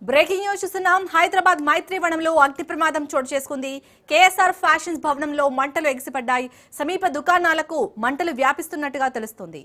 Breaking news చూస్తున్నాం. హైదరాబాద్ మైత్రివనంలో అగ్ని ప్రమాదం చోటు చేసుకుంది. కేఎస్ఆర్ ఫ్యాషన్స్ భవనంలో మంటలు ఎగిసిపడ్డాయి. సమీప దుకాణాలకు మంటలు వ్యాపిస్తున్నట్టుగా తెలుస్తుంది.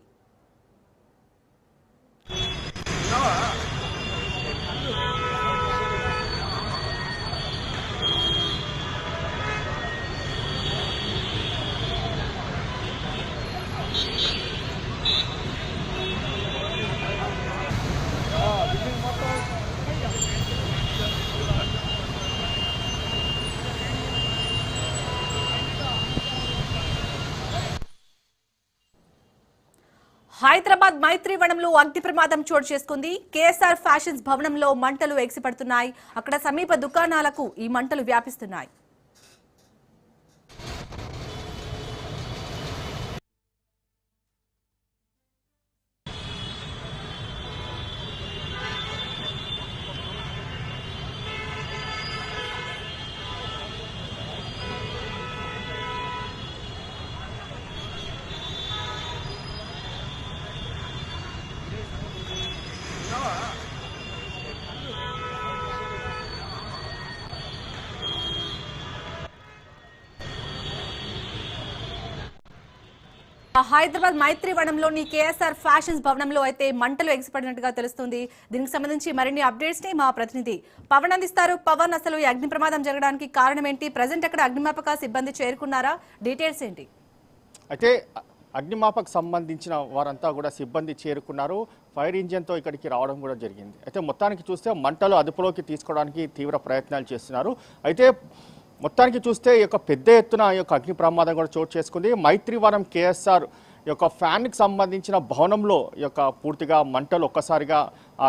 హైదరాబాద్ మైత్రివనంలో అగ్ని ప్రమాదం చోటు చేసుకుంది. కేఎస్ఆర్ ఫ్యాషన్స్ భవనంలో మంటలు ఎగిసిపడుతున్నాయి. అక్కడ సమీప దుకాణాలకు ఈ మంటలు వ్యాపిస్తున్నాయి. హైదరాబాద్ మైత్రివనంలోని కేఎస్ఆర్ ఫ్యాషన్స్ భవనంలో అయితే మంటలు ఎగిసిపడినట్టుగా తెలుస్తుంది. దీనికి సంబంధించి మరిన్ని అప్డేట్స్ ని మా ప్రతినిధి పవన్ అందిస్తారు. పవన్, అసలు ఈ అగ్ని ప్రమాదం జరగడానికి కారణం ఏంటి? ప్రజెంట్ అక్కడ అగ్నిమాపక సిబ్బంది చేరుకున్నారా? డీటెయిల్స్ ఏంటి? అయితే అగ్నిమాపక సంబంధించిన వారంతా కూడా సిబ్బంది చేరుకున్నారు. ఫైర్ ఇంజిన్తో ఇక్కడికి రావడం కూడా జరిగింది. అయితే మొత్తానికి చూస్తే మంటలు అదుపులోకి తీసుకోవడానికి తీవ్ర ప్రయత్నాలు చేస్తున్నారు. అయితే మొత్తానికి చూస్తే ఈ యొక్క పెద్ద ఎత్తున ఈ యొక్క అగ్ని ప్రమాదం కూడా చోటు చేసుకుంది. మైత్రివనం కేఎస్ఆర్ యొక్క ఫ్యాన్కి సంబంధించిన భవనంలో యొక్క పూర్తిగా మంటలు ఒక్కసారిగా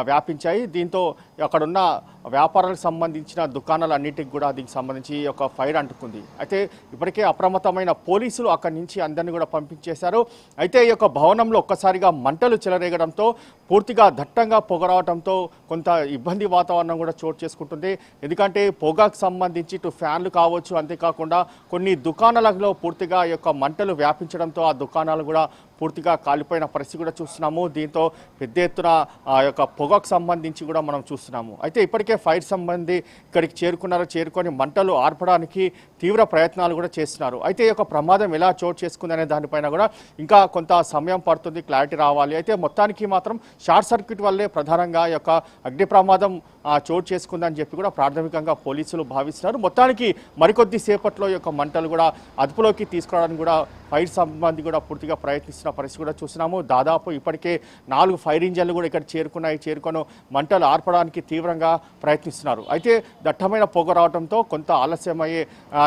వ్యాపించాయి. దీంతో అక్కడున్న వ్యాపారాలకు సంబంధించిన దుకాణాలన్నిటికి కూడా దీనికి సంబంధించి ఒక ఫైర్ అంటుకుంది. అయితే ఇప్పటికే అప్రమత్తమైన పోలీసులు అక్కడి నుంచి అందరినీ కూడా పంపించేశారు. అయితే ఈ యొక్క భవనంలో ఒక్కసారిగా మంటలు చెలరేగడంతో పూర్తిగా దట్టంగా పొగ రావడంతో కొంత ఇబ్బంది వాతావరణం కూడా చోటు చేసుకుంటుంది. ఎందుకంటే పొగకు సంబంధించి ఇటు ఫ్యాన్లు కావచ్చు, అంతేకాకుండా కొన్ని దుకాణాలలో పూర్తిగా ఈ యొక్క మంటలు వ్యాపించడంతో ఆ దుకాణాలు కూడా పూర్తిగా కాలిపోయిన పరిస్థితి కూడా చూస్తున్నాము. దీంతో పెద్ద ఎత్తున ఆ యొక్క పొగకు సంబంధించి కూడా మనం చూస్తున్నాము. అయితే ఇప్పటికే ఫైర్ సంబంధి ఇక్కడికి చేరుకొని మంటలు ఆర్పడానికి తీవ్ర ప్రయత్నాలు కూడా చేస్తున్నారు. అయితే ఈ యొక్క ప్రమాదం ఎలా చోటు చేసుకుందనే దానిపైన కూడా ఇంకా కొంత సమయం పడుతుంది, క్లారిటీ రావాలి. అయితే మొత్తానికి మాత్రం షార్ట్ సర్క్యూట్ వల్లే ప్రధానంగా ఈ యొక్క అగ్ని ప్రమాదం చోటు చేసుకుందని చెప్పి కూడా ప్రాథమికంగా పోలీసులు భావిస్తున్నారు. మొత్తానికి మరికొద్ది సేపట్లో ఈ యొక్క మంటలు కూడా అదుపులోకి తీసుకురావడానికి కూడా ఫైర్ సంబంధి కూడా పూర్తిగా ప్రయత్నిస్తున్న పరిస్థితి కూడా చూస్తున్నాము. దాదాపు ఇప్పటికే 4 ఫైర్ ఇంజన్లు కూడా ఇక్కడ చేరుకొని మంటలు ఆర్పడానికి తీవ్రంగా ప్రయత్నిస్తున్నారు. అయితే దట్టమైన పొగ రావడంతో కొంత ఆలస్యమయ్యే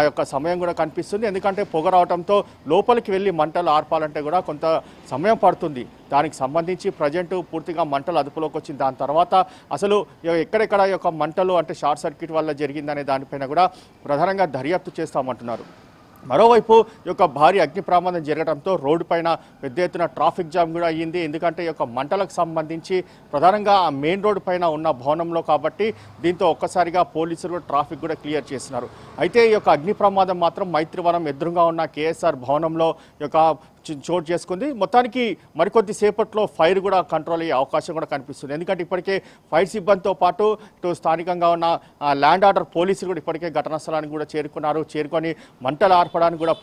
యొక్క సమయం కూడా కనిపిస్తుంది. ఎందుకంటే పొగ రావడంతో లోపలికి వెళ్ళి మంటలు ఆర్పాలంటే కూడా కొంత సమయం పడుతుంది. దానికి సంబంధించి ప్రజెంట్ పూర్తిగా మంటలు అదుపులోకి వచ్చింది. దాని తర్వాత అసలు ఎక్కడెక్కడ యొక్క మంటలు అంటే షార్ట్ సర్క్యూట్ వల్ల జరిగిందనే దానిపైన కూడా ప్రధానంగా దర్యాప్తు చేస్తామంటున్నారు. మరోవైపు ఈ యొక్క భారీ అగ్ని ప్రమాదం జరగడంతో రోడ్డు పైన పెద్ద ఎత్తున ట్రాఫిక్ జామ్ కూడా అయ్యింది. ఎందుకంటే ఈ యొక్క మంటలకు సంబంధించి ప్రధానంగా ఆ మెయిన్ రోడ్డు పైన ఉన్న భవనంలో కాబట్టి దీంతో ఒక్కసారిగా పోలీసులు ట్రాఫిక్ కూడా క్లియర్ చేస్తున్నారు. అయితే ఈ యొక్క అగ్ని ప్రమాదం మాత్రం మైత్రివనం ఎదురుగా ఉన్న కేఎస్ఆర్ భవనంలో ఈ యొక్క చోటు చేసుకుంది. మొత్తానికి మరికొద్ది సేపట్లో ఫైర్ కూడా కంట్రోల్ అయ్యే అవకాశం కూడా కనిపిస్తుంది. ఎందుకంటే ఇప్పటికే ఫైర్ సిబ్బందితో పాటు ఇటు స్థానికంగా ఉన్న ల్యాండ్ ఆర్డర్ పోలీసులు కూడా ఇప్పటికే ఘటనా స్థలానికి కూడా చేరుకొని మంటలు ఆర్పడానికి కూడా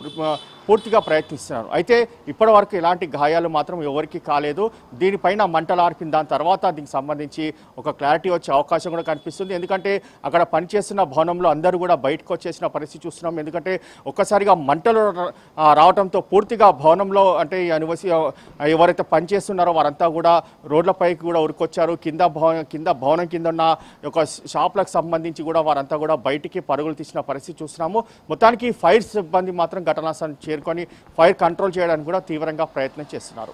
పూర్తిగా ప్రయత్నిస్తున్నారు. అయితే ఇప్పటి వరకు ఎలాంటి గాయాలు మాత్రం ఎవరికి కాలేదు. దీనిపైన మంటలు ఆర్పిన దాని తర్వాత దీనికి సంబంధించి ఒక క్లారిటీ వచ్చే అవకాశం కూడా కనిపిస్తుంది. ఎందుకంటే అక్కడ పనిచేస్తున్న భవనంలో అందరూ కూడా బయటకు వచ్చేసిన పరిస్థితి చూస్తున్నాం. ఎందుకంటే ఒక్కసారిగా మంటలు రావడంతో పూర్తిగా భవనంలో అంటే ఎవరైతే పనిచేస్తున్నారో వారంతా కూడా రోడ్లపైకి కూడా ఉరికొచ్చారు. కింద భవనం కింద ఉన్న ఒక షాప్లకు సంబంధించి కూడా వారంతా కూడా బయటికి పరుగులు తీసిన పరిస్థితి చూస్తున్నాము. మొత్తానికి ఫైర్ సిబ్బంది మాత్రం ఘటనా చేరుకొని ఫైర్ కంట్రోల్ చేయడానికి కూడా తీవ్రంగా ప్రయత్నం చేస్తున్నారు.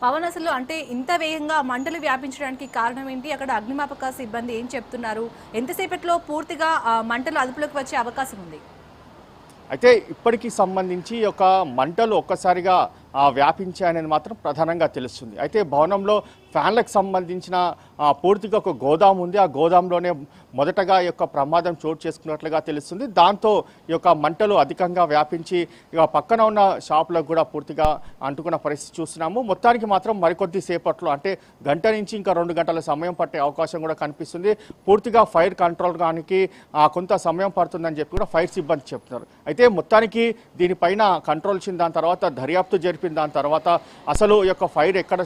పవన్, అసలు అంటే ఇంత వేగంగా మంటలు వ్యాపించడానికి కారణం ఏంటి? అక్కడ అగ్నిమాపక సిబ్బంది ఏం చెప్తున్నారు? ఎంతసేపట్లో పూర్తిగా మంటలు అదుపులోకి వచ్చే అవకాశం ఉంది? అయితే ఇప్పటికి సంబంధించి ఒక మంటలు ఒక్కసారిగా వ్యాపించాయనేది మాత్రం ప్రధానంగా తెలుస్తుంది. అయితే భవనంలో ఫ్యాన్లకు సంబంధించిన పూర్తిగా ఒక గోదాం ఉంది. ఆ గోదాంలోనే మొదటగా ఈ యొక్క ప్రమాదం చోటు చేసుకున్నట్లుగా తెలుస్తుంది. దాంతో ఈ యొక్క మంటలు అధికంగా వ్యాపించి ఇక పక్కన ఉన్న షాపులకు కూడా పూర్తిగా అంటుకున్న పరిస్థితి చూస్తున్నాము. మొత్తానికి మాత్రం మరికొద్ది సేపట్లో అంటే గంట నుంచి ఇంకా 2 గంటల సమయం పట్టే అవకాశం కూడా కనిపిస్తుంది. పూర్తిగా ఫైర్ కంట్రోల్ కానికి కొంత సమయం పడుతుందని చెప్పి కూడా ఫైర్ సిబ్బంది చెప్తున్నారు. అయితే మొత్తానికి దీనిపైన కంట్రోల్ చేసిన దాని తర్వాత దర్యాప్తు జరిపిన దాని తర్వాత అసలు ఈ యొక్క ఫైర్ ఎక్కడ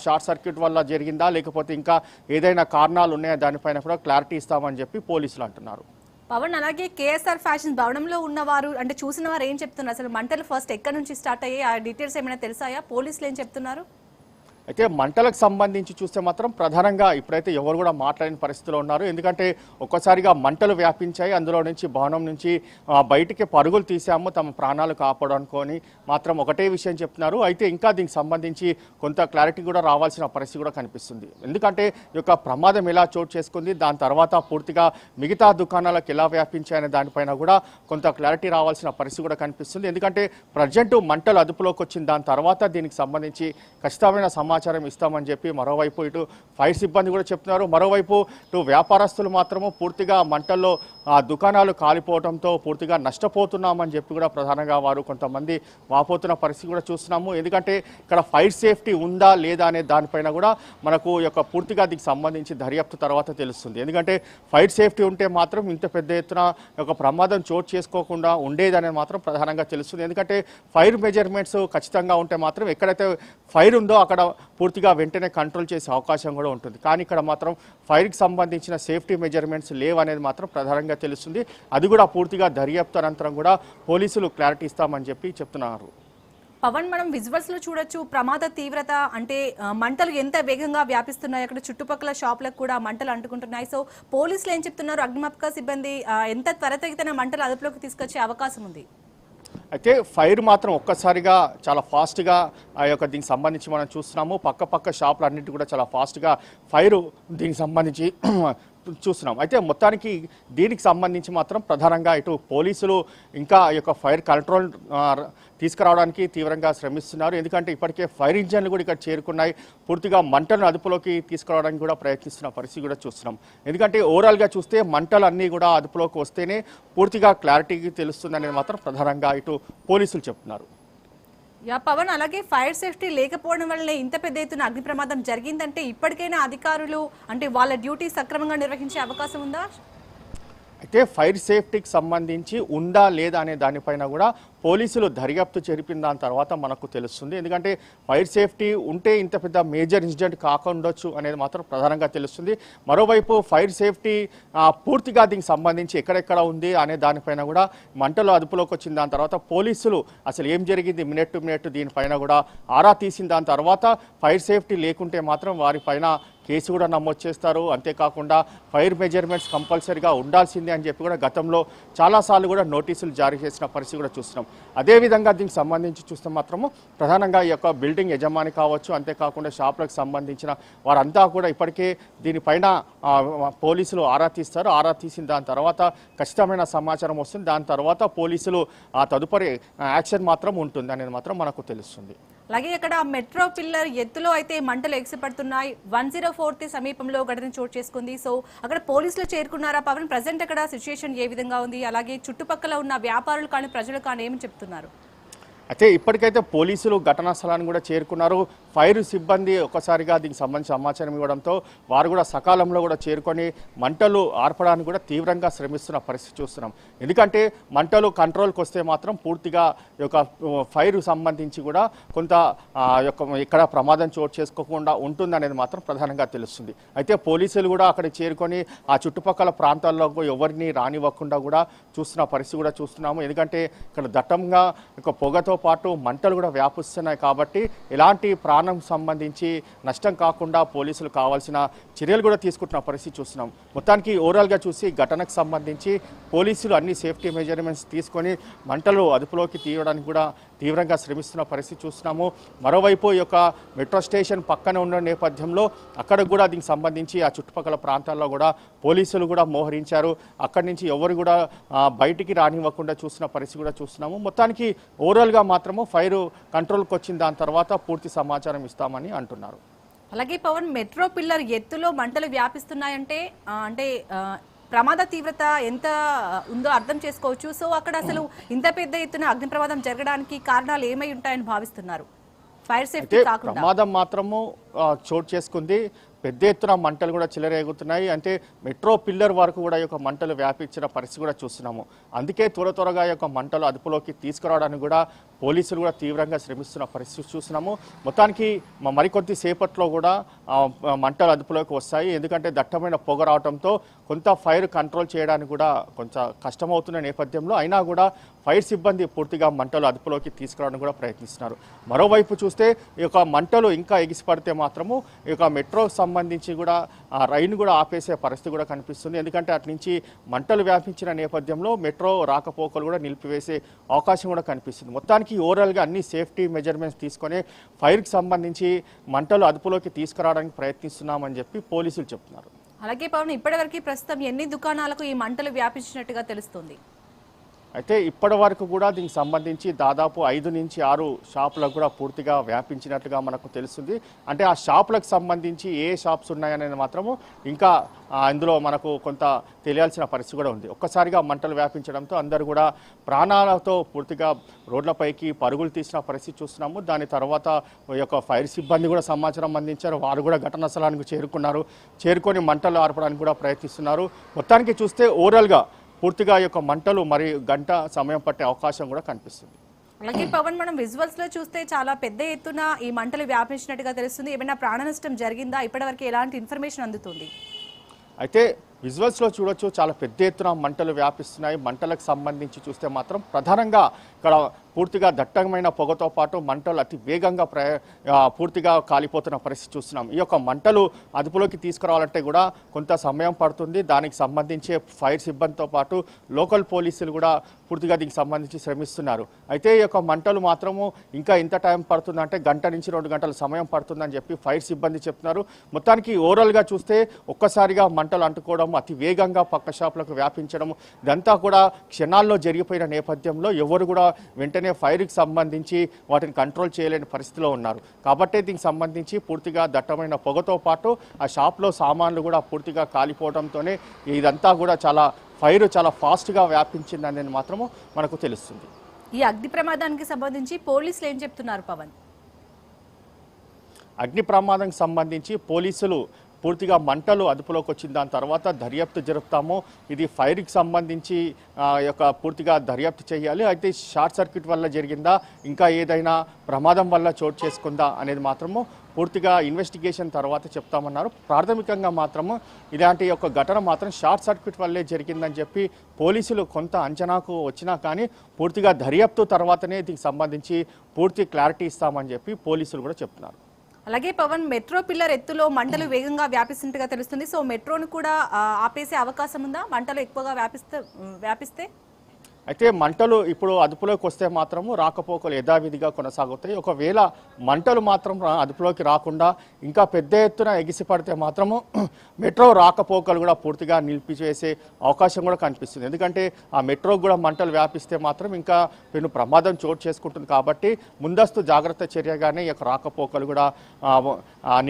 షార్ట్ సర్క్యూట్ వల్ల జరిగిందా లేకపోతే ఇంకా ఏదైనా కారణాలు ఉన్నాయా దానిపైన కూడా క్లారిటీ ఇస్తామని చెప్పి పోలీసులు అంటున్నారు. పవన్, అలాగే కేఎస్ఆర్ ఫ్యాషన్ భవనంలో ఉన్నవారు అంటే చూసిన వారు ఏం చెప్తున్నారు? అసలు మంటలు ఫస్ట్ ఎక్కడి నుంచి స్టార్ట్ అయ్యాయి? ఆ డీటెయిల్స్ ఏమైనా తెలుసాయా? పోలీసులు ఏం చెప్తున్నారు? అయితే మంటలకు సంబంధించి చూస్తే మాత్రం ప్రధానంగా ఇప్పుడైతే ఎవరు కూడా మాట్లాడిన పరిస్థితిలో ఉన్నారు. ఎందుకంటే ఒక్కసారిగా మంటలు వ్యాపించాయి. అందులో నుంచి భవనం నుంచి బయటికి పరుగులు తీసాము తమ ప్రాణాలు కాపాడనుకొని మాత్రం ఒకటే విషయం చెప్తున్నారు. అయితే ఇంకా దీనికి సంబంధించి కొంత క్లారిటీ కూడా రావాల్సిన పరిస్థితి కూడా కనిపిస్తుంది. ఎందుకంటే ఈ యొక్క ప్రమాదం ఎలా చోటు చేసుకుంది, దాని తర్వాత పూర్తిగా మిగతా దుకాణాలకు ఎలా వ్యాపించాయనే దానిపైన కూడా కొంత క్లారిటీ రావాల్సిన పరిస్థితి కూడా కనిపిస్తుంది. ఎందుకంటే ప్రజెంట్ మంటలు అదుపులోకి వచ్చిన దాని తర్వాత దీనికి సంబంధించి ఖచ్చితమైన సమాచారం ఇస్తామని చెప్పి మరోవైపు ఇటు ఫైర్ సిబ్బంది కూడా చెప్తున్నారు. మరోవైపు ఇటు వ్యాపారస్తులు మాత్రము పూర్తిగా మంటల్లో దుకాణాలు కాలిపోవడంతో పూర్తిగా నష్టపోతున్నామని చెప్పి కూడా ప్రధానంగా వారు కొంతమంది వాపోతున్న పరిస్థితి కూడా చూస్తున్నాము. ఎందుకంటే ఇక్కడ ఫైర్ సేఫ్టీ ఉందా లేదా అనే దానిపైన కూడా మనకు యొక్క పూర్తిగా దీనికి సంబంధించి దర్యాప్తు తర్వాత తెలుస్తుంది. ఎందుకంటే ఫైర్ సేఫ్టీ ఉంటే మాత్రం ఇంత పెద్ద ఎత్తున ఒక ప్రమాదం చోటు చేసుకోకుండా ఉండేదనేది మాత్రం ప్రధానంగా తెలుస్తుంది. ఎందుకంటే ఫైర్ మెజర్మెంట్స్ ఖచ్చితంగా ఉంటే మాత్రం ఎక్కడైతే ఫైర్ ఉందో అక్కడ పూర్తిగా వెంటనే కంట్రోల్ చేసే అవకాశం కూడా ఉంటుంది. కానీ ఇక్కడ మాత్రం ఫైర్కి సంబంధించిన సేఫ్టీ మెజర్మెంట్స్ లేవు అనేది మాత్రం ప్రధానంగా తెలుస్తుంది. అది కూడా పూర్తిగా దర్యాప్తు అనంతరం కూడా పోలీసులు క్లారిటీ ఇస్తామని చెప్పి చెప్తున్నారు. పవన్, మనం విజువల్స్ లో చూడొచ్చు ప్రమాద తీవ్రత అంటే మంటలు ఎంత వేగంగా వ్యాపిస్తున్నాయి. అక్కడ చుట్టుపక్కల షాపులకు కూడా మంటలు అంటుకుంటున్నాయి. సో పోలీసులు ఏం చెప్తున్నారు? అగ్నిమాపక సిబ్బంది ఎంత త్వరితగతిన మంటలు అదుపులోకి తీసుకొచ్చే అవకాశం ఉంది? అయితే ఫైర్ మాత్రం ఒక్కసారిగా చాలా ఫాస్ట్గా ఆ యొక్క దీనికి సంబంధించి మనం చూస్తున్నాము. పక్క షాపులు అన్నిటి కూడా చాలా ఫాస్ట్గా ఫైరు దీనికి సంబంధించి చూస్తున్నాం. అయితే మొత్తానికి దీనికి సంబంధించి మాత్రం ప్రధానంగా ఇటు పోలీసులు ఇంకా ఈ యొక్క ఫైర్ కంట్రోల్ తీసుకురావడానికి తీవ్రంగా శ్రమిస్తున్నారు. ఎందుకంటే ఇప్పటికే ఫైర్ ఇంజన్లు కూడా ఇక్కడ చేరుకున్నాయి. పూర్తిగా మంటలను అదుపులోకి తీసుకురావడానికి కూడా ప్రయత్నిస్తున్న పరిస్థితి కూడా చూస్తున్నాం. ఎందుకంటే ఓవరాల్గా చూస్తే మంటలు అన్నీ కూడా అదుపులోకి వస్తేనే పూర్తిగా క్లారిటీకి తెలుస్తుందనేది మాత్రం ప్రధానంగా ఇటు పోలీసులు చెప్తున్నారు. పవన్, అలాగే ఫైర్ సేఫ్టీ లేకపోవడం వల్లనే ఇంత పెద్ద ఎత్తున అగ్ని ప్రమాదం జరిగిందంటే ఇప్పటికైనా అధికారులు అంటే వాళ్ళ డ్యూటీ సక్రమంగా నిర్వహించే అవకాశం ఉందా? అయితే ఫైర్ సేఫ్టీకి సంబంధించి ఉందా లేదా అనే దానిపైన కూడా పోలీసులు దర్యాప్తు జరిపిన దాని తర్వాత మనకు తెలుస్తుంది. ఎందుకంటే ఫైర్ సేఫ్టీ ఉంటే ఇంత పెద్ద మేజర్ ఇన్సిడెంట్ కాకుండొచ్చు అనేది మాత్రం ప్రధానంగా తెలుస్తుంది. మరోవైపు ఫైర్ సేఫ్టీ పూర్తిగా దీనికి సంబంధించి ఎక్కడెక్కడ ఉంది అనే దానిపైన కూడా మంటలు అదుపులోకి వచ్చిన దాని తర్వాత పోలీసులు అసలు ఏం జరిగింది మినిట్ టు మినిట్ దీనిపైన కూడా ఆరా తీసిన దాని తర్వాత ఫైర్ సేఫ్టీ లేకుంటే మాత్రం వారిపైన కేసు కూడా నమోదు చేస్తారు. అంతేకాకుండా ఫైర్ మెజర్మెంట్స్ కంపల్సరీగా ఉండాల్సిందే అని చెప్పి కూడా గతంలో చాలాసార్లు కూడా నోటీసులు జారీ చేసిన పరిస్థితి కూడా చూస్తున్నాం. అదేవిధంగా దీనికి సంబంధించి చూస్తే మాత్రము ప్రధానంగా ఈ యొక్క బిల్డింగ్ యజమాని కావచ్చు, అంతేకాకుండా షాపులకు సంబంధించిన వారంతా కూడా ఇప్పటికే దీనిపైన పోలీసులు ఆరా తీస్తారు. ఆరా తీసిన దాని తర్వాత ఖచ్చితమైన సమాచారం వస్తుంది. దాని తర్వాత పోలీసులు తదుపరి యాక్షన్ మాత్రం ఉంటుంది అనేది మాత్రం మనకు తెలుస్తుంది. అలాగే ఇక్కడ మెట్రో పిల్లర్ ఎత్తులో అయితే మంటలు ఎగిసిపడుతున్నాయి. 104 సమీపంలో ఘటన చోటు చేసుకుంది. సో అక్కడ పోలీసులు చేరుకున్నారా పవన్? ప్రజెంట్ అక్కడ సిచ్యుయేషన్ ఏ విధంగా ఉంది? అలాగే చుట్టుపక్కల ఉన్న వ్యాపారులు కానీ ప్రజలు కానీ ఏమని చెప్తున్నారు? అయితే ఇప్పటికైతే పోలీసులు ఘటనా స్థలాన్ని కూడా చేరుకున్నారు. ఫైర్ సిబ్బంది ఒక్కసారిగా దీనికి సంబంధించిన సమాచారం ఇవ్వడంతో వారు కూడా సకాలంలో కూడా చేరుకొని మంటలు ఆర్పడానికి కూడా తీవ్రంగా శ్రమిస్తున్న పరిస్థితి చూస్తున్నాం. ఎందుకంటే మంటలు కంట్రోల్కి వస్తే మాత్రం పూర్తిగా ఈ యొక్క ఫైర్ సంబంధించి కూడా కొంత ఇక్కడ ప్రమాదం చోటు చేసుకోకుండా ఉంటుందనేది మాత్రం ప్రధానంగా తెలుస్తుంది. అయితే పోలీసులు కూడా అక్కడ చేరుకొని ఆ చుట్టుపక్కల ప్రాంతాల్లో ఎవరిని రానివ్వకుండా కూడా చూస్తున్న పరిస్థితి కూడా చూస్తున్నాము. ఎందుకంటే ఇక్కడ దట్టంగా పొగతో పాటు మంటలు కూడా వ్యాపిస్తున్నాయి కాబట్టి ఎలాంటి ప్రాణం సంబంధించి నష్టం కాకుండా పోలీసులు కావాల్సిన చర్యలు కూడా తీసుకుంటున్న పరిస్థితి చూస్తున్నాం. మొత్తానికి ఓవరాల్గా చూసి ఘటనకు సంబంధించి పోలీసులు అన్ని సేఫ్టీ మెజర్మెంట్స్ తీసుకొని మంటలు అదుపులోకి తీయడానికి కూడా తీవ్రంగా శ్రమిస్తున్న పరిస్థితి చూస్తున్నాము. మరోవైపు ఈ యొక్క మెట్రో స్టేషన్ పక్కన ఉన్న నేపథ్యంలో అక్కడ కూడా దీనికి సంబంధించి ఆ చుట్టుపక్కల ప్రాంతాల్లో కూడా పోలీసులు కూడా మోహరించారు. అక్కడి నుంచి ఎవరు కూడా బయటికి రానివ్వకుండా చూసిన పరిస్థితి కూడా చూస్తున్నాము. మొత్తానికి ఓవరాల్గా మాత్రము ఫైర్ కంట్రోల్కి వచ్చిన దాని తర్వాత పూర్తి సమాచారం ఇస్తామని అంటున్నారు. అలాగే పవన్, మెట్రో పిల్లర్ ఎత్తులో మంటలు వ్యాపిస్తున్నాయంటే అంటే ప్రమాద తీవ్రత ఎంత ఉందో అర్థం చేసుకోవచ్చు. సో అక్కడ అసలు ఇంత పెద్ద ఎత్తున అగ్ని ప్రమాదం జరగడానికి కారణాలు ఏమై ఉంటాయని భావిస్తున్నారు? ఫైర్ సేఫ్టీ కాకుండా ప్రమాదం మాత్రము చోటు చేసుకుంది. పెద్ద ఎత్తున మంటలు కూడా చెలరేగుతున్నాయి. అంటే మెట్రో పిల్లర్ వరకు కూడా ఈ యొక్క మంటలు వ్యాపించిన పరిస్థితి కూడా చూస్తున్నాము. అందుకే త్వరగా ఈ యొక్క మంటలు అదుపులోకి తీసుకురావడానికి కూడా పోలీసులు కూడా తీవ్రంగా శ్రమిస్తున్న పరిస్థితి చూస్తున్నాము. మొత్తానికి మరికొద్ది సేపట్లో కూడా మంటలు అదుపులోకి వస్తాయి. ఎందుకంటే దట్టమైన పొగ రావడంతో కొంత ఫైర్ కంట్రోల్ చేయడానికి కూడా కొంచెం కష్టమవుతున్న నేపథ్యంలో అయినా కూడా ఫైర్ సిబ్బంది పూర్తిగా మంటలు అదుపులోకి తీసుకురావడానికి కూడా ప్రయత్నిస్తున్నారు. మరోవైపు చూస్తే ఈ యొక్క మంటలు ఇంకా ఎగిసిపడితే మాత్రము ఈ యొక్క మెట్రో సంబంధించి కూడా రైలు కూడా ఆపేసే పరిస్థితి కూడా కనిపిస్తుంది. ఎందుకంటే అటు నుంచి మంటలు వ్యాపించిన నేపథ్యంలో మెట్రో రాకపోకలు కూడా నిలిపివేసే అవకాశం కూడా కనిపిస్తుంది. మొత్తానికి ఓవరాల్గా అన్ని సేఫ్టీ మెజర్మెంట్స్ తీసుకొని ఫైర్కి సంబంధించి మంటలు అదుపులోకి తీసుకురావడానికి ప్రయత్నిస్తున్నామని చెప్పి పోలీసులు చెప్తున్నారు. అలాగే పవన్, ఇప్పటివరకు ప్రస్తుతం ఎన్ని దుకాణాలకు ఈ మంటలు వ్యాపించినట్టుగా తెలుస్తుంది? అయితే ఇప్పటి వరకు కూడా దీనికి సంబంధించి దాదాపు 5 నుంచి 6 షాపులకు కూడా పూర్తిగా వ్యాపించినట్లుగా మనకు తెలుస్తుంది. అంటే ఆ షాపులకు సంబంధించి ఏ షాప్స్ ఉన్నాయనేది మాత్రము ఇంకా ఇందులో మనకు కొంత తెలియాల్సిన పరిస్థితి కూడా ఉంది. ఒక్కసారిగా మంటలు వ్యాపించడంతో అందరూ కూడా ప్రాణాలతో పూర్తిగా రోడ్లపైకి పరుగులు తీసిన పరిస్థితి చూస్తున్నాము. దాని తర్వాత ఈ యొక్క ఫైర్ సిబ్బంది కూడా సమాచారం అందించారు. వారు కూడా ఘటనా స్థలానికి చేరుకొని మంటలు ఆర్పడానికి కూడా ప్రయత్నిస్తున్నారు. మొత్తానికి చూస్తే ఓవరాల్గా పూర్తిగా ఈ యొక్క మంటలు మరి గంట సమయం పట్టే అవకాశం కూడా కనిపిస్తుంది. అలాగే పవన్, మనం విజువల్స్ లో చూస్తే చాలా పెద్ద ఎత్తున ఈ మంటలు వ్యాపించినట్టుగా తెలుస్తుంది. ఏమైనా ప్రాణ నష్టం జరిగిందా? ఇప్పటివరకు ఎలాంటి ఇన్ఫర్మేషన్ అందుతుంది? అయితే విజువల్స్లో చూడొచ్చు, చాలా పెద్ద ఎత్తున మంటలు వ్యాపిస్తున్నాయి. మంటలకు సంబంధించి చూస్తే మాత్రం ప్రధానంగా ఇక్కడ పూర్తిగా దట్టమైన పొగతో పాటు మంటలు అతి వేగంగా పూర్తిగా కాలిపోతున్న పరిస్థితి చూస్తున్నాం. ఈ యొక్క మంటలు అదుపులోకి తీసుకురావాలంటే కూడా కొంత సమయం పడుతుంది. దానికి సంబంధించి ఫైర్ సిబ్బందితో పాటు లోకల్ పోలీసులు కూడా పూర్తిగా దీనికి సంబంధించి శ్రమిస్తున్నారు. అయితే ఈ యొక్క మంటలు మాత్రము ఇంకా ఇంత టైం పడుతుందంటే 1 నుంచి 2 గంటల సమయం పడుతుందని చెప్పి ఫైర్ సిబ్బంది చెప్తున్నారు. మొత్తానికి ఓవరాల్గా చూస్తే ఒక్కసారిగా మంటలు అంటుకోవడం, అతి వేగంగా పక్క షాపులకు వ్యాపించడం, ఇదంతా కూడా క్షణాల్లో జరిగిపోయిన నేపథ్యంలో ఎవరు కూడా వెంటనే ఫైర్కి సంబంధించి వాటిని కంట్రోల్ చేయలేని పరిస్థితిలో ఉన్నారు. కాబట్టి దీనికి సంబంధించి పూర్తిగా దట్టమైన పొగతో పాటు ఆ షాప్లో సామాన్లు కూడా పూర్తిగా కాలిపోవడంతోనే ఇదంతా కూడా ఫైర్ చాలా ఫాస్ట్గా వ్యాపించిందనేది మాత్రము మనకు తెలుస్తుంది. ఈ అగ్ని ప్రమాదానికి సంబంధించి పోలీసులు ఏం చెప్తున్నారు పవన్? అగ్ని ప్రమాదానికి సంబంధించి పోలీసులు పూర్తిగా మంటలు అదుపులోకి వచ్చిన దాని తర్వాత దర్యాప్తు జరుపుతాము. ఇది ఫైర్కి సంబంధించి యొక్క పూర్తిగా దర్యాప్తు చేయాలి. అయితే షార్ట్ సర్క్యూట్ వల్ల జరిగిందా, ఇంకా ఏదైనా ప్రమాదం వల్ల చోటు చేసుకుందా అనేది మాత్రము పూర్తిగా ఇన్వెస్టిగేషన్ తర్వాత చెప్తామన్నారు. ప్రాథమికంగా మాత్రము ఇలాంటి యొక్క ఘటన మాత్రం షార్ట్ సర్క్యూట్ వల్లే జరిగిందని చెప్పి పోలీసులు కొంత అంచనాకు వచ్చినా కానీ పూర్తిగా దర్యాప్తు తర్వాతనే దీనికి సంబంధించి పూర్తి క్లారిటీ ఇస్తామని చెప్పి పోలీసులు కూడా చెప్తున్నారు. అలాగే పవన్, మెట్రో పిల్లర్ ఎత్తులో మంటలు వేగంగా వ్యాపిస్తున్నట్టుగా తెలుస్తుంది. సో మెట్రోను కూడా ఆపేసే అవకాశం ఉందా మంటలు ఎక్కువగా వ్యాపిస్తే? అయితే మంటలు ఇప్పుడు అదుపులోకి వస్తే మాత్రము రాకపోకలు యథావిధిగా కొనసాగుతాయి. ఒకవేళ మంటలు మాత్రం అదుపులోకి రాకుండా ఇంకా పెద్ద ఎత్తున ఎగిసిపడితే మాత్రము మెట్రో రాకపోకలు కూడా పూర్తిగా నిలిపివేసే అవకాశం కూడా కనిపిస్తుంది. ఎందుకంటే ఆ మెట్రోకి కూడా మంటలు వ్యాపిస్తే మాత్రం ఇంకా పెను ప్రమాదం చోటు చేసుకుంటుంది. కాబట్టి ముందస్తు జాగ్రత్త చర్యగానే ఈ యొక్క రాకపోకలు కూడా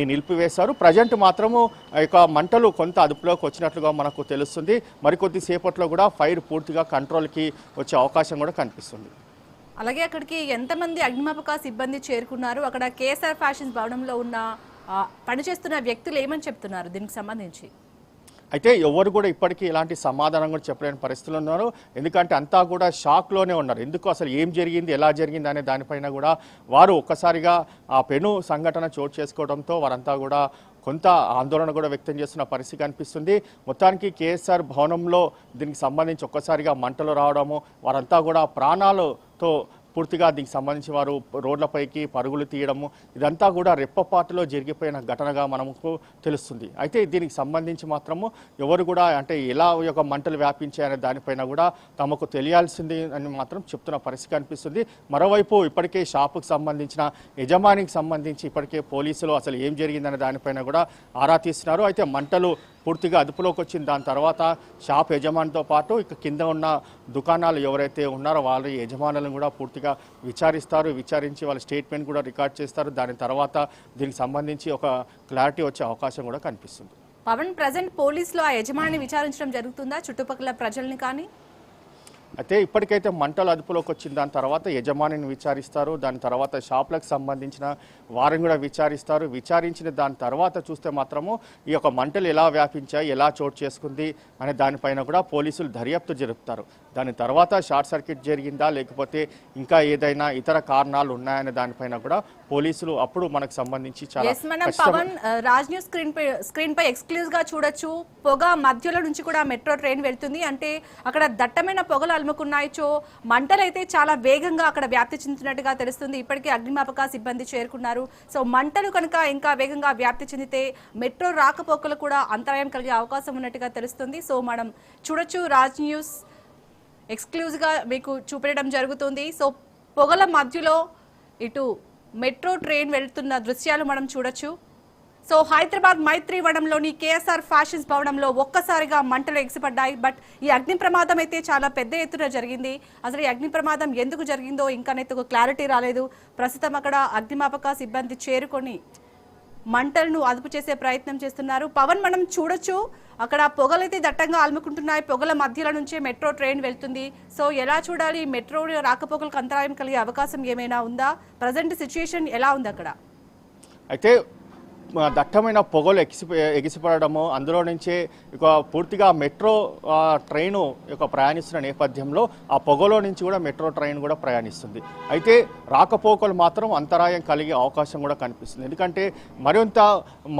నిలిపివేశారు. ప్రజెంట్ మాత్రము ఈ యొక్క మంటలు కొంత అదుపులోకి వచ్చినట్లుగా మనకు తెలుస్తుంది. మరికొద్ది సేపట్లో కూడా ఫైర్ పూర్తిగా కంట్రోల్కి వచ్చే అవకాశం కూడా కనిపిస్తుంది. అలాగే అక్కడికి ఎంతమంది అగ్నిమాపక సిబ్బంది చేరుకున్నారు? అక్కడ కేఎస్ఆర్ ఫ్యాషన్స్ భవనంలో ఉన్న పనిచేస్తున్న వ్యక్తులు ఏమని చెప్తున్నారు దీనికి సంబంధించి? అయితే ఎవరు కూడా ఇప్పటికీ ఇలాంటి సమాధానం కూడా చెప్పలేని పరిస్థితులు ఉన్నారు. ఎందుకంటే అంతా కూడా షాక్లోనే ఉన్నారు. ఎందుకు అసలు ఏం జరిగింది, ఎలా జరిగింది అనే దానిపైన కూడా వారు ఒక్కసారిగా ఆ పెను సంఘటన చోటు చేసుకోవడంతో వారంతా కూడా కొంత ఆందోళన కూడా వ్యక్తం చేస్తున్న పరిస్థితి కనిపిస్తుంది. మొత్తానికి కేఎస్ఆర్ భవనంలో దీనికి సంబంధించి ఒక్కసారిగా మంటలు రావడము, వారంతా కూడా ప్రాణాలతో పూర్తిగా దీనికి సంబంధించి వారు రోడ్లపైకి పరుగులు తీయడము ఇదంతా కూడా రెప్పపాటులో జరిగిపోయిన ఘటనగా మనకు తెలుస్తుంది. అయితే దీనికి సంబంధించి మాత్రము ఎవరు కూడా అంటే ఎలా యొక్క మంటలు వ్యాపించాయనే దానిపైన కూడా తమకు తెలియాల్సింది అని మాత్రం చెప్తున్న పరిస్థితి కనిపిస్తుంది. మరోవైపు ఇప్పటికే షాపుకు సంబంధించిన యజమానికి సంబంధించి ఇప్పటికే పోలీసులు అసలు ఏం జరిగిందనే దానిపైన కూడా ఆరా తీస్తున్నారు. అయితే మంటలు పూర్తిగా అదుపులోకి వచ్చిన దాని తర్వాత షాప్ యజమానితో పాటు ఇక కింద ఉన్న దుకాణాలు ఎవరైతే ఉన్నారో వాళ్ళ యజమానులను కూడా పూర్తిగా విచారించి వాళ్ళ స్టేట్మెంట్ కూడా రికార్డ్ చేస్తారు. దాని తర్వాత దీనికి సంబంధించి ఒక క్లారిటీ వచ్చే అవకాశం కూడా కనిపిస్తుంది. పవన్, ప్రజెంట్ పోలీసులు ఆ యజమాని విచారించడం జరుగుతుందా చుట్టుపక్కల ప్రజల్ని? కానీ అయితే ఇప్పటికైతే మంటలు అదుపులోకి వచ్చిన దాని తర్వాత యజమానిని విచారిస్తారు. దాని తర్వాత షాప్లకు సంబంధించిన వారిని కూడా విచారించిన దాని తర్వాత చూస్తే మాత్రము ఈ యొక్క మంటలు ఎలా వ్యాపించాయి, ఎలా చోటు చేసుకుంది అనే దానిపైన కూడా పోలీసులు దర్యాప్తు జరుపుతారు. దాని తర్వాత షార్ట్ సర్క్యూట్ జరిగిందా లేకపోతే ఇంకా ఏదైనా ఇతర కారణాలు ఉన్నాయనే దానిపైన కూడా పోలీసులు అప్పుడు మనకు సంబంధించి చాలా పవన్, రాజ్ న్యూస్ స్క్రీన్ పై ఎక్స్క్లూజివ్ గా చూడొచ్చు. పొగ మధ్యలో నుంచి కూడా మెట్రో ట్రైన్ వెళ్తుంది. అంటే అక్కడ దట్టమైన పొగలు అలుముకున్నాయో మంటలు అయితే చాలా వేగంగా అక్కడ వ్యాప్తి చెందుతున్నట్టుగా తెలుస్తుంది. ఇప్పటికే అగ్నిమాపక సిబ్బంది చేరుకున్నారు. సో మంటలు కనుక ఇంకా వేగంగా వ్యాప్తి చెందితే మెట్రో రాకపోకలు కూడా అంతరాయం కలిగే అవకాశం ఉన్నట్టుగా తెలుస్తుంది. సో మనం చూడొచ్చు, రాజ్ న్యూస్ ఎక్స్క్లూజివ్ గా మీకు చూపించడం జరుగుతుంది. సో పొగల మధ్యలో ఇటు మెట్రో ట్రైన్ వెళ్తున్న దృశ్యాలు మనం చూడొచ్చు. సో హైదరాబాద్ మైత్రివనంలోని కేఎస్ఆర్ ఫ్యాషన్స్ భవనంలో ఒక్కసారిగా మంటలు ఎగిసిపడ్డాయి. బట్ ఈ అగ్ని ప్రమాదం అయితే చాలా పెద్ద ఎత్తున జరిగింది. అసలు ఈ అగ్ని ప్రమాదం ఎందుకు జరిగిందో ఇంకానైతే ఒక క్లారిటీ రాలేదు. ప్రస్తుతం అక్కడ అగ్నిమాపక సిబ్బంది చేరుకొని మంటలను అదుపు చేసే ప్రయత్నం చేస్తున్నారు. పవన్, మనం చూడొచ్చు అక్కడ పొగలైతే దట్టంగా అలుముకుంటున్నాయి. పొగల మధ్యలో నుంచే మెట్రో ట్రైన్ వెళ్తుంది. సో ఎలా చూడాలి? మెట్రో రాకపోకలకు అంతరాయం కలిగే అవకాశం ఏమైనా ఉందా? ప్రజెంట్ సిచ్యుయేషన్ ఎలా ఉంది అక్కడ? అయితే దట్టమైన పొగలు ఎగిసిపడము, అందులో నుంచే ఇక పూర్తిగా మెట్రో ట్రైను ప్రయాణిస్తున్న నేపథ్యంలో ఆ పొగలో నుంచి కూడా మెట్రో ట్రైన్ కూడా ప్రయాణిస్తుంది. అయితే రాకపోకలు మాత్రం అంతరాయం కలిగే అవకాశం కూడా కనిపిస్తుంది. ఎందుకంటే మరింత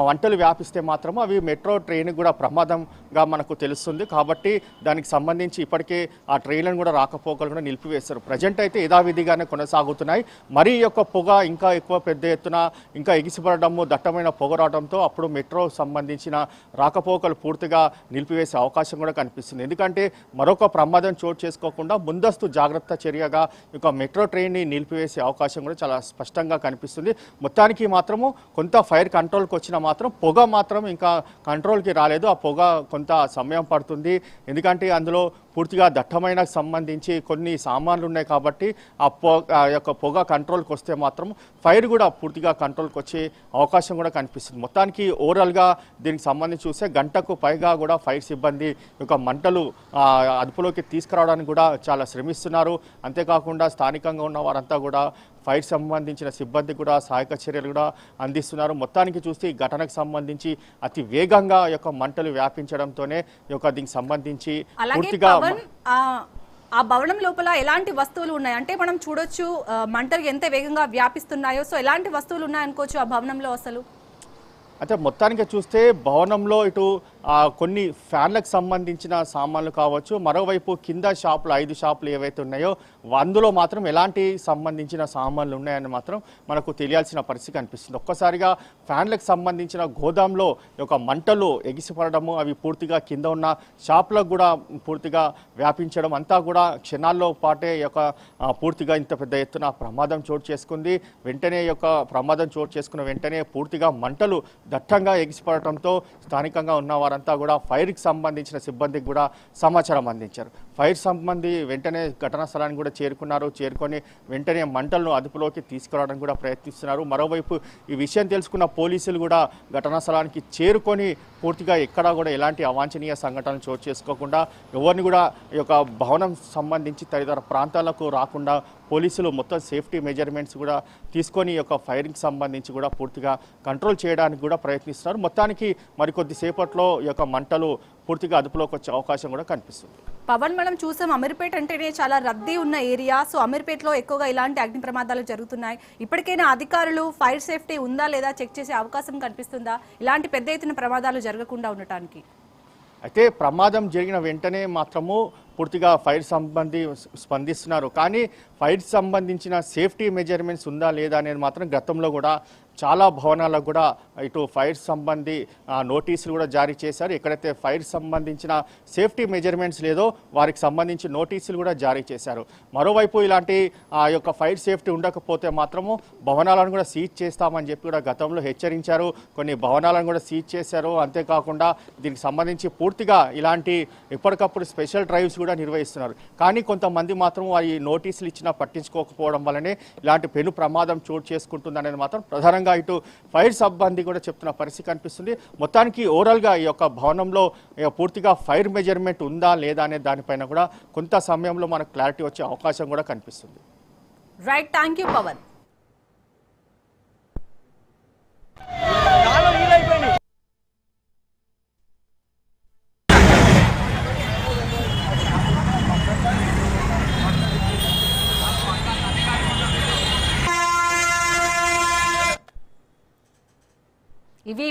మంటలు వ్యాపిస్తే మాత్రం అవి మెట్రో ట్రైన్కి కూడా ప్రమాదంగా మనకు తెలుస్తుంది. కాబట్టి దానికి సంబంధించి ఇప్పటికే ఆ ట్రైన్లను కూడా రాకపోకలు కూడా నిలిపివేస్తారు. ప్రజెంట్ అయితే యథావిధిగానే కొనసాగుతున్నాయి. మరీ యొక్క పొగ ఇంకా ఎక్కువ పెద్ద ఎత్తున ఇంకా ఎగిసిపడము, దట్టమైన పొగ రావడంతో అప్పుడు మెట్రో సంబంధించిన రాకపోకలు పూర్తిగా నిలిపివేసే అవకాశం కూడా కనిపిస్తుంది. ఎందుకంటే మరొక ప్రమాదం చోటు చేసుకోకుండా ముందస్తు జాగ్రత్త చర్యగా ఇక మెట్రో ట్రైన్ని నిలిపివేసే అవకాశం కూడా చాలా స్పష్టంగా కనిపిస్తుంది. మొత్తానికి మాత్రము కొంత ఫైర్ కంట్రోల్కి వచ్చినా మాత్రం పొగ మాత్రం ఇంకా కంట్రోల్కి రాలేదు. ఆ పొగ కొంత సమయం పడుతుంది. ఎందుకంటే అందులో పూర్తిగా దట్టమైన సంబంధించి కొన్ని సామాన్లు ఉన్నాయి కాబట్టి ఆ యొక్క పొగ కంట్రోల్కి వస్తే మాత్రం ఫైర్ కూడా పూర్తిగా కంట్రోల్కి వచ్చే అవకాశం కూడా కనిపిస్తుంది. మొత్తానికి ఓవరాల్గా దీనికి సంబంధించి చూస్తే గంటకు పైగా కూడా ఫైర్ సిబ్బంది యొక్క మంటలు అదుపులోకి తీసుకురావడానికి కూడా చాలా శ్రమిస్తున్నారు. అంతేకాకుండా స్థానికంగా ఉన్న వారంతా కూడా ఫైర్ సంబంధించిన సిబ్బంది కూడా సహాయక చర్యలు కూడా అందిస్తున్నారు. మొత్తానికి చూస్తే ఈ ఘటనకు సంబంధించి అతి వేగంగా యొక్క మంటలు వ్యాపించడంతోనే దీనికి సంబంధించి పూర్తిగా ఆ భవనం లోపల ఎలాంటి వస్తువులు ఉన్నాయి అంటే మనం చూడొచ్చు మంటలు ఎంత వేగంగా వ్యాపిస్తున్నాయో. సో ఎలాంటి వస్తువులు ఉన్నాయనుకోవచ్చు ఆ భవనంలో అసలు? అయితే మొత్తానికి చూస్తే భవనంలో ఇటు కొన్ని ఫ్యాన్లకు సంబంధించిన సామాన్లు కావచ్చు, మరోవైపు కింద షాపులు 5 షాపులు ఏవైతే ఉన్నాయో అందులో మాత్రం ఎలాంటి సంబంధించిన సామాన్లు ఉన్నాయని మాత్రం మనకు తెలియాల్సిన పరిస్థితి కనిపిస్తుంది. ఒక్కసారిగా ఫ్యాన్లకు సంబంధించిన గోదాంలో మంటలు ఎగిసిపడము, అవి పూర్తిగా కింద ఉన్న షాపులకు కూడా పూర్తిగా వ్యాపించడం అంతా కూడా క్షణాల్లో పాటే పూర్తిగా ఇంత పెద్ద ఎత్తున ప్రమాదం చోటు చేసుకుంది. వెంటనే ప్రమాదం చోటు చేసుకున్న వెంటనే పూర్తిగా మంటలు దట్టంగా ఎగిసిపడటంతో స్థానికంగా ఉన్న వారంతా కూడా ఫైర్కి సంబంధించిన సిబ్బందికి కూడా సమాచారం అందించారు. ఫైర్ సిబ్బంది వెంటనే ఘటనా స్థలానికి కూడా చేరుకొని వెంటనే మంటలను అదుపులోకి తీసుకురావడానికి కూడా ప్రయత్నిస్తున్నారు. మరోవైపు ఈ విషయం తెలుసుకున్న పోలీసులు కూడా ఘటనా స్థలానికి చేరుకొని పూర్తిగా ఎక్కడా కూడా ఎలాంటి అవాంఛనీయ సంఘటనలు చోటు చేసుకోకుండా ఎవరిని కూడా ఈ భవనం సంబంధించి తదితర ప్రాంతాలకు రాకుండా పోలీసులు మొత్తం సేఫ్టీ మెజర్మెంట్స్ కూడా తీసుకొని ఫైరింగ్ సంబంధించి కూడా పూర్తిగా కంట్రోల్ చేయడానికి కూడా ప్రయత్నిస్తున్నారు. మొత్తానికి మరికొద్ది సేపట్లో మంటలు పూర్తిగా అదుపులోకి వచ్చే అవకాశం కూడా కనిపిస్తుంది. పవన్, మనం చూసాం అమీర్పేట అంటేనే చాలా రద్దీ ఉన్న ఏరియా. సో అమీర్పేటలో ఎక్కువగా ఇలాంటి అగ్ని ప్రమాదాలు జరుగుతున్నాయి. ఇప్పటికైనా అధికారులు ఫైర్ సేఫ్టీ ఉందా లేదా చెక్ చేసే అవకాశం కనిపిస్తుందా ఇలాంటి పెద్ద ఎత్తున ప్రమాదాలు జరగకుండా ఉండటానికి? అయితే ప్రమాదం జరిగిన వెంటనే మాత్రము పూర్తిగా ఫైర్ స్పందిస్తున్నారు. కానీ ఫైర్ సంబంధించిన సేఫ్టీ మెజర్మెంట్స్ ఉందా లేదా అనేది మాత్రం గతంలో కూడా చాలా భవనాలకు కూడా ఇటు ఫైర్ సంబంధి నోటీసులు కూడా జారీ చేశారు. ఎక్కడైతే ఫైర్ సంబంధించిన సేఫ్టీ మెజర్మెంట్స్ లేదో వారికి సంబంధించి నోటీసులు కూడా జారీ చేశారు. మరోవైపు ఇలాంటి ఆ యొక్క ఫైర్ సేఫ్టీ ఉండకపోతే మాత్రము భవనాలను కూడా సీజ్ చేస్తామని చెప్పి కూడా గతంలో హెచ్చరించారు. కొన్ని భవనాలను కూడా సీజ్ చేశారు. అంతేకాకుండా దీనికి సంబంధించి పూర్తిగా ఇలాంటి ఎప్పటికప్పుడు స్పెషల్ డ్రైవ్స్ కూడా నిర్వహిస్తున్నారు. కానీ కొంతమంది మాత్రం ఈ నోటీసులు ఇచ్చినా పట్టించుకోకపోవడం వల్లనే ఇలాంటి పెను ప్రమాదం చోటు చేసుకుంటుందనేది మాత్రం ప్రధానంగా ఇటు ఫైర్ సిబ్బంది కూడా చెప్తున్న పరిస్థితి కనిపిస్తుంది. మొత్తానికి ఓవరాల్గా ఈ యొక్క భవనంలో పూర్తిగా ఫైర్ మెజర్మెంట్ ఉందా లేదా అనే దానిపైన కూడా కొంత సమయంలో మనకు క్లారిటీ వచ్చే అవకాశం కూడా కనిపిస్తుంది. Right, thank you Pavan. ఇవి